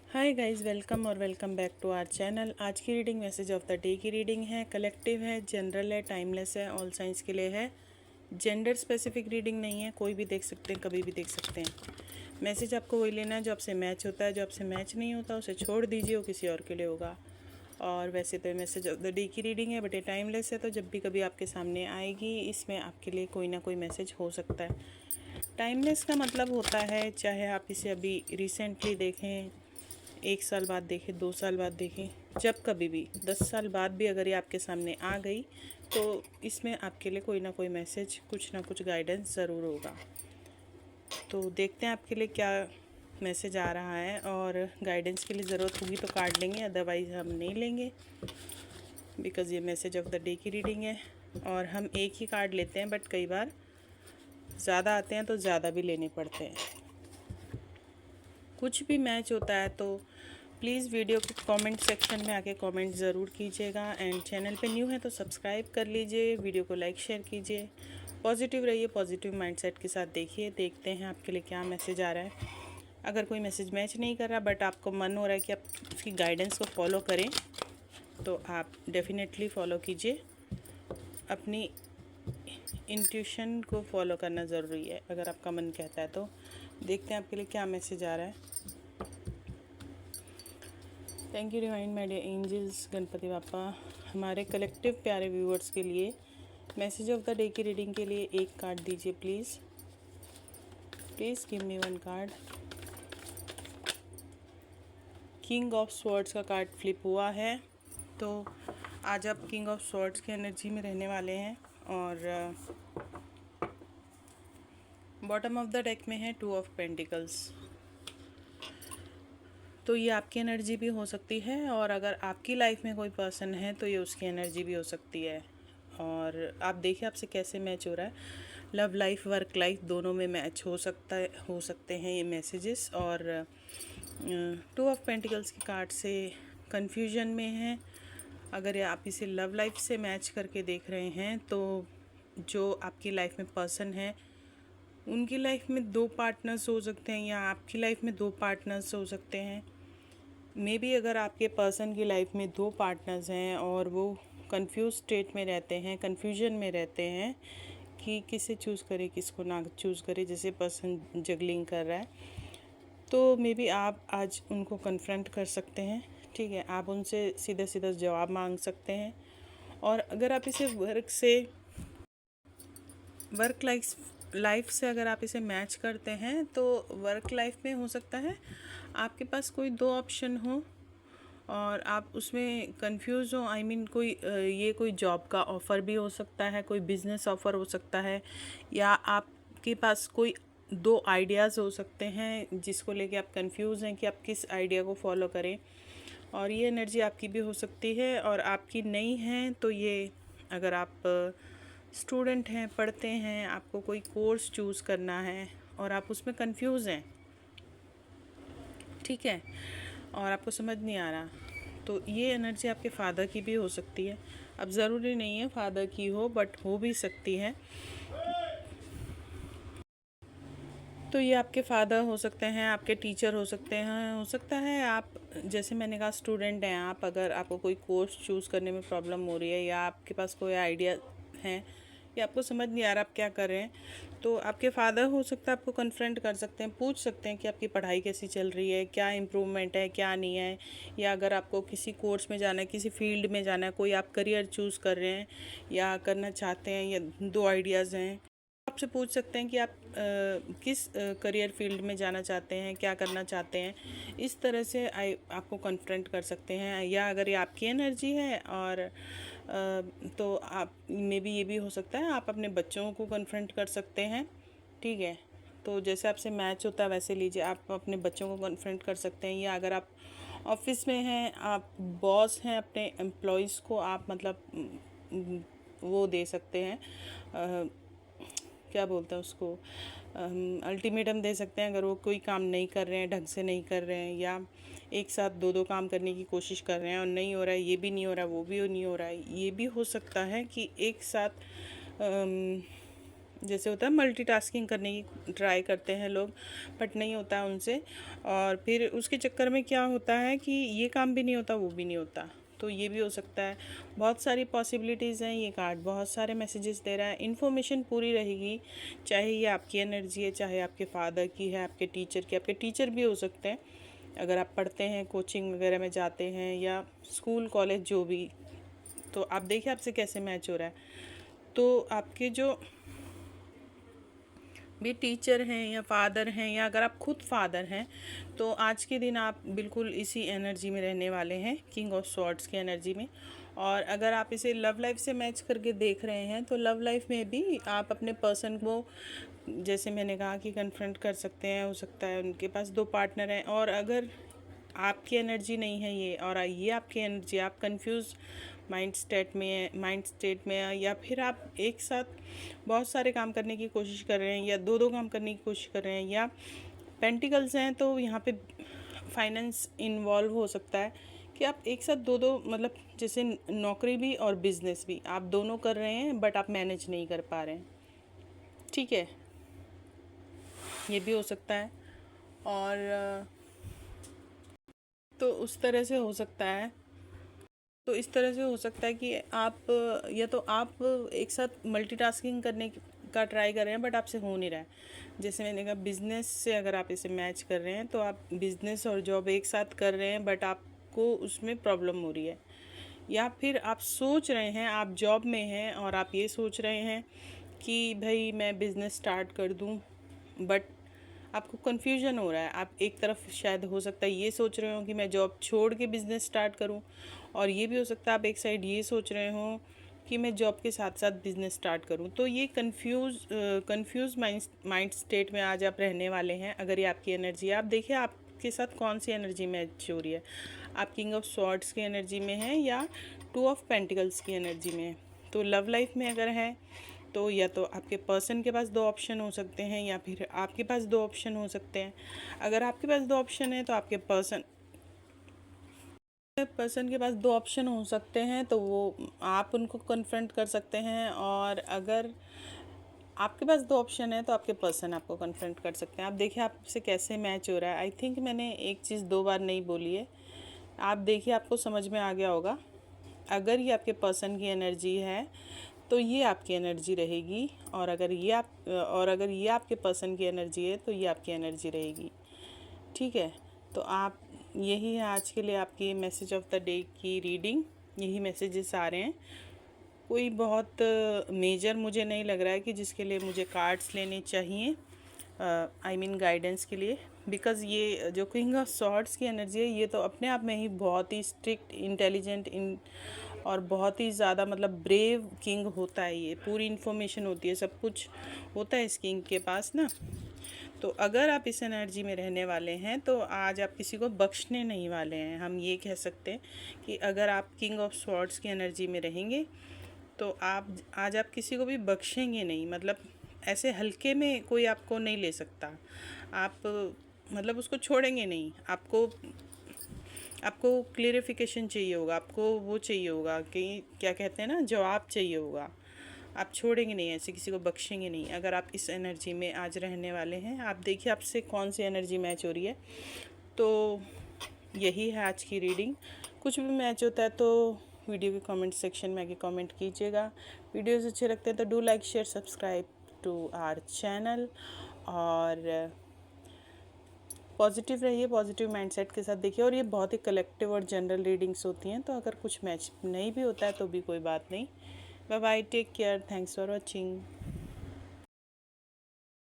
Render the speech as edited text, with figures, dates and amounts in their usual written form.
हाय guys, welcome और welcome back to our channel. आज की reading message of the day की रीडिंग है, कलेक्टिव है, जनरल है, टाइमलेस है, ऑल साइंस के लिए है। जेंडर स्पेसिफिक रीडिंग नहीं है, कोई भी देख सकते हैं, कभी भी देख सकते हैं। मैसेज आपको वही लेना है जो आपसे मैच होता है, जो आपसे मैच नहीं होता उसे छोड़ दीजिए, वो किसी और के लिए होगा। और वैसे तो मैसेज ऑफ द डे की रीडिंग है बट ये टाइमलेस है, तो जब भी कभी आपके सामने आएगी इसमें आपके लिए कोई ना कोई मैसेज हो सकता है। टाइमलेस का मतलब होता है चाहे आप इसे अभी रिसेंटली देखें, 1 साल बाद देखें, 2 साल बाद देखें, जब कभी भी 10 साल बाद भी अगर ये आपके सामने आ गई तो इसमें आपके लिए कोई ना कोई मैसेज, कुछ ना कुछ गाइडेंस ज़रूर होगा। तो देखते हैं आपके लिए क्या मैसेज आ रहा है, और गाइडेंस के लिए ज़रूरत होगी तो कार्ड लेंगे, अदरवाइज़ हम नहीं लेंगे बिकॉज़ ये मैसेज ऑफ द डे की रीडिंग है। और हम एक ही कार्ड लेते हैं बट कई बार ज़्यादा आते हैं तो ज़्यादा भी लेने पड़ते हैं। कुछ भी मैच होता है तो प्लीज़ वीडियो के कमेंट सेक्शन में आके कमेंट ज़रूर कीजिएगा। एंड चैनल पे न्यू है तो सब्सक्राइब कर लीजिए, वीडियो को लाइक शेयर कीजिए। पॉजिटिव रहिए, पॉजिटिव माइंडसेट के साथ देखिए। देखते हैं आपके लिए क्या मैसेज आ रहा है। अगर कोई मैसेज मैच नहीं कर रहा बट आपको मन हो रहा है कि आप उसकी गाइडेंस को फॉलो करें तो आप डेफिनेटली फॉलो कीजिए। अपनी इंट्यूशन को फॉलो करना ज़रूरी है अगर आपका मन कहता है तो। देखते हैं आपके लिए क्या मैसेज आ रहा है। Thank you divine my dear angels, Ganpati Bappa. हमारे कलेक्टिव प्यारे व्यूअर्स के लिए मैसेज ऑफ द डे की रीडिंग के लिए एक कार्ड दीजिए please. Please give me one card. King of swords का कार्ड फ्लिप हुआ है, तो आज आप किंग ऑफ स्वॉर्ड्स की एनर्जी में रहने वाले हैं। और बॉटम ऑफ द डेक में है टू ऑफ पेंटिकल्स। तो ये आपकी एनर्जी भी हो सकती है, और अगर आपकी लाइफ में कोई पर्सन है तो ये उसकी एनर्जी भी हो सकती है। और आप देखिए आपसे कैसे मैच हो रहा है। लव लाइफ, वर्क लाइफ दोनों में मैच हो सकते हैं ये मैसेजेस। और टू ऑफ पेंटिकल्स की कार्ड से कंफ्यूजन में है। अगर ये आप इसे लव लाइफ से मैच करके देख रहे हैं तो जो आपकी लाइफ में पर्सन है उनकी लाइफ में 2 पार्टनर्स हो सकते हैं, या आपकी लाइफ में 2 पार्टनर्स हो सकते हैं। मे बी अगर आपके पर्सन की लाइफ में 2 पार्टनर्स हैं और वो कंफ्यूज स्टेट में रहते हैं, कन्फ्यूजन में रहते हैं कि किसे चूज़ करे किसको ना चूज़ करे, जैसे पर्सन जगलिंग कर रहा है, तो मे बी आप आज उनको कन्फ्रंट कर सकते हैं। ठीक है, आप उनसे सीधा सीधा जवाब मांग सकते हैं। और अगर आप इसे वर्क लाइफ से अगर आप इसे मैच करते हैं तो वर्क लाइफ में हो सकता है आपके पास कोई 2 ऑप्शन हो और आप उसमें कंफ्यूज हो। आई मीन ये कोई जॉब का ऑफ़र भी हो सकता है, कोई बिज़नेस ऑफ़र हो सकता है, या आपके पास कोई 2 आइडियाज़ हो सकते हैं जिसको लेके आप कंफ्यूज हैं कि आप किस आइडिया को फॉलो करें। और ये एनर्जी आपकी भी हो सकती है, और आपकी नहीं है तो ये अगर आप स्टूडेंट हैं, पढ़ते हैं, आपको कोई कोर्स चूज़ करना है और आप उसमें कंफ्यूज हैं, ठीक है, और आपको समझ नहीं आ रहा, तो ये एनर्जी आपके फादर की भी हो सकती है। अब ज़रूरी नहीं है फादर की हो, बट हो भी सकती है। तो ये आपके फादर हो सकते हैं, आपके टीचर हो सकते हैं, हो सकता है आप, जैसे मैंने कहा स्टूडेंट हैं आप, अगर आपको कोई कोर्स चूज़ करने में प्रॉब्लम हो रही है या आपके पास कोई आइडिया है या आपको समझ नहीं आ रहा आप क्या कर रहे हैं, तो आपके फादर हो सकता है आपको कन्फ्रंट कर सकते हैं, पूछ सकते हैं कि आपकी पढ़ाई कैसी चल रही है, क्या इम्प्रूवमेंट है, क्या नहीं है। या अगर आपको किसी कोर्स में जाना है, किसी फील्ड में जाना है, कोई आप करियर चूज़ कर रहे हैं या करना चाहते हैं, या 2 आइडियाज़ हैं, आपसे पूछ सकते हैं कि आप किस करियर फील्ड में जाना चाहते हैं, क्या करना चाहते हैं। इस तरह से आपको कन्फ्रंट कर सकते हैं। या अगर ये आपकी एनर्जी है और तो आप में भी ये भी हो सकता है आप अपने बच्चों को कन्फ्रंट कर सकते हैं, ठीक है। तो जैसे आपसे मैच होता है वैसे लीजिए, आप अपने बच्चों को कन्फ्रंट कर सकते हैं। या अगर आप ऑफिस में हैं, आप बॉस हैं, अपने एम्प्लॉयज़ को आप मतलब वो दे सकते हैं, क्या बोलते हैं उसको, अल्टीमेटम दे सकते हैं। अगर वो कोई काम नहीं कर रहे हैं, ढंग से नहीं कर रहे हैं, या एक साथ 2-2 काम करने की कोशिश कर रहे हैं और नहीं हो रहा है, ये भी नहीं हो रहा है, वो भी नहीं हो रहा है, ये भी हो सकता है कि एक साथ जैसे होता है मल्टीटास्किंग करने की ट्राई करते हैं लोग, बट नहीं होता है उनसे। और फिर उसके चक्कर में क्या होता है कि ये काम भी नहीं होता, वो भी नहीं होता। तो ये भी हो सकता है। बहुत सारी पॉसिबिलिटीज़ हैं। ये कार्ड बहुत सारे मैसेजेस दे रहा है, इन्फॉर्मेशन पूरी रहेगी। चाहे ये आपकी एनर्जी है, चाहे आपके फादर की है, आपके टीचर की। आपके टीचर भी हो सकते हैं अगर आप पढ़ते हैं, कोचिंग वगैरह में जाते हैं, या स्कूल कॉलेज जो भी। तो आप देखिए आपसे कैसे मैच हो रहा है। तो आपके जो भी टीचर हैं या फादर हैं, या अगर आप खुद फादर हैं, तो आज के दिन आप बिल्कुल इसी एनर्जी में रहने वाले हैं, किंग ऑफ स्वॉर्ड्स की एनर्जी में। और अगर आप इसे लव लाइफ से मैच करके देख रहे हैं, तो लव लाइफ में भी आप अपने पर्सन को, जैसे मैंने कहा कि कन्फ्रंट कर सकते हैं। हो सकता है उनके पास 2 पार्टनर हैं, और अगर आपकी एनर्जी नहीं है ये, और ये आपकी एनर्जी, आप कंफ्यूज माइंड स्टेट में है, या फिर आप एक साथ बहुत सारे काम करने की कोशिश कर रहे हैं, या 2-2 काम करने की कोशिश कर रहे हैं, या पेंटिकल्स हैं, तो यहाँ पे फाइनेंस इन्वॉल्व हो सकता है कि आप एक साथ 2-2, मतलब जैसे नौकरी भी और बिजनेस भी आप दोनों कर रहे हैं, बट आप मैनेज नहीं कर पा रहे हैं। ठीक है, ये भी हो सकता है। और तो उस तरह से हो सकता है। तो इस तरह से हो सकता है कि आप, या तो आप एक साथ मल्टीटास्किंग करने का ट्राई कर रहे हैं, बट आपसे हो नहीं रहा है। जैसे मैंने कहा, बिज़नेस से अगर आप इसे मैच कर रहे हैं, तो आप बिज़नेस और जॉब एक साथ कर रहे हैं, बट आपको उसमें प्रॉब्लम हो रही है। या फिर आप सोच रहे हैं, आप जॉब में हैं और आप ये सोच रहे हैं कि भाई मैं बिज़नेस स्टार्ट कर दूं, बट आपको कन्फ्यूजन हो रहा है। आप एक तरफ शायद हो सकता है ये सोच रहे हो कि मैं जॉब छोड़ के बिज़नेस स्टार्ट करूं, और ये भी हो सकता है आप एक साइड ये सोच रहे हो कि मैं जॉब के साथ साथ बिज़नेस स्टार्ट करूं। तो ये कंफ्यूज माइंड स्टेट में आज आप रहने वाले हैं। अगर ये आपकी एनर्जी है, आप देखिए आपके साथ कौन सी एनर्जी मैच हो रही है। आप किंग ऑफ स्वॉर्ड्स की एनर्जी में हैं, या 2 ऑफ पेंटिकल्स की एनर्जी में है। तो लव लाइफ में अगर है, तो या तो आपके पर्सन के पास 2 ऑप्शन हो सकते हैं, या फिर आपके पास 2 ऑप्शन हो सकते हैं। अगर आपके पास 2 ऑप्शन है, तो आपके पर्सन के पास 2 ऑप्शन हो सकते हैं, तो वो आप उनको कन्फ्रंट कर सकते हैं। और अगर आपके पास 2 ऑप्शन है, तो आपके पर्सन आपको कन्फ्रंट कर सकते हैं। आप देखिए आपसे कैसे मैच हो रहा है। आई थिंक मैंने एक चीज़ 2 बार नहीं बोली है। आप देखिए, आपको समझ में आ गया होगा। अगर ये आपके पर्सन की एनर्जी है, तो ये आपकी एनर्जी रहेगी। और अगर ये आपके पर्सन की एनर्जी है, तो ये आपकी एनर्जी रहेगी। ठीक है, तो आप, यही है आज के लिए आपकी मैसेज ऑफ द डे की रीडिंग। यही मैसेजेस आ रहे हैं। कोई बहुत मेजर मुझे नहीं लग रहा है कि जिसके लिए मुझे कार्ड्स लेने चाहिए, आई मीन गाइडेंस के लिए। बिकॉज़ ये जो क्वीन ऑफ सॉर्ड्स की एनर्जी है, ये तो अपने आप में ही बहुत ही स्ट्रिक्ट, इंटेलिजेंट और बहुत ही ज़्यादा मतलब ब्रेव किंग होता है। ये पूरी इन्फॉर्मेशन होती है, सब कुछ होता है इस किंग के पास ना। तो अगर आप इस एनर्जी में रहने वाले हैं, तो आज आप किसी को बख्शने नहीं वाले हैं। हम ये कह सकते हैं कि अगर आप किंग ऑफ स्वॉर्ड्स की एनर्जी में रहेंगे, तो आप आज आप किसी को भी बख्शेंगे नहीं। मतलब ऐसे हल्के में कोई आपको नहीं ले सकता। आप मतलब उसको छोड़ेंगे नहीं। आपको क्लियरिफिकेशन चाहिए होगा, आपको वो चाहिए होगा कि क्या कहते हैं ना, जवाब चाहिए होगा। आप छोड़ेंगे नहीं, ऐसे किसी को बख्शेंगे नहीं। अगर आप इस एनर्जी में आज रहने वाले हैं, आप देखिए आपसे कौन सी एनर्जी मैच हो रही है। तो यही है आज की रीडिंग। कुछ भी मैच होता है तो वीडियो के कमेंट सेक्शन में आके कमेंट कीजिएगा। वीडियोस अच्छे लगते हैं तो do like share subscribe to our channel. और पॉजिटिव रहिए, पॉजिटिव माइंडसेट के साथ देखिए। और ये बहुत ही कलेक्टिव और जनरल रीडिंग्स होती हैं, तो अगर कुछ मैच नहीं भी होता है तो भी कोई बात नहीं। Bye bye, take care, thanks for watching.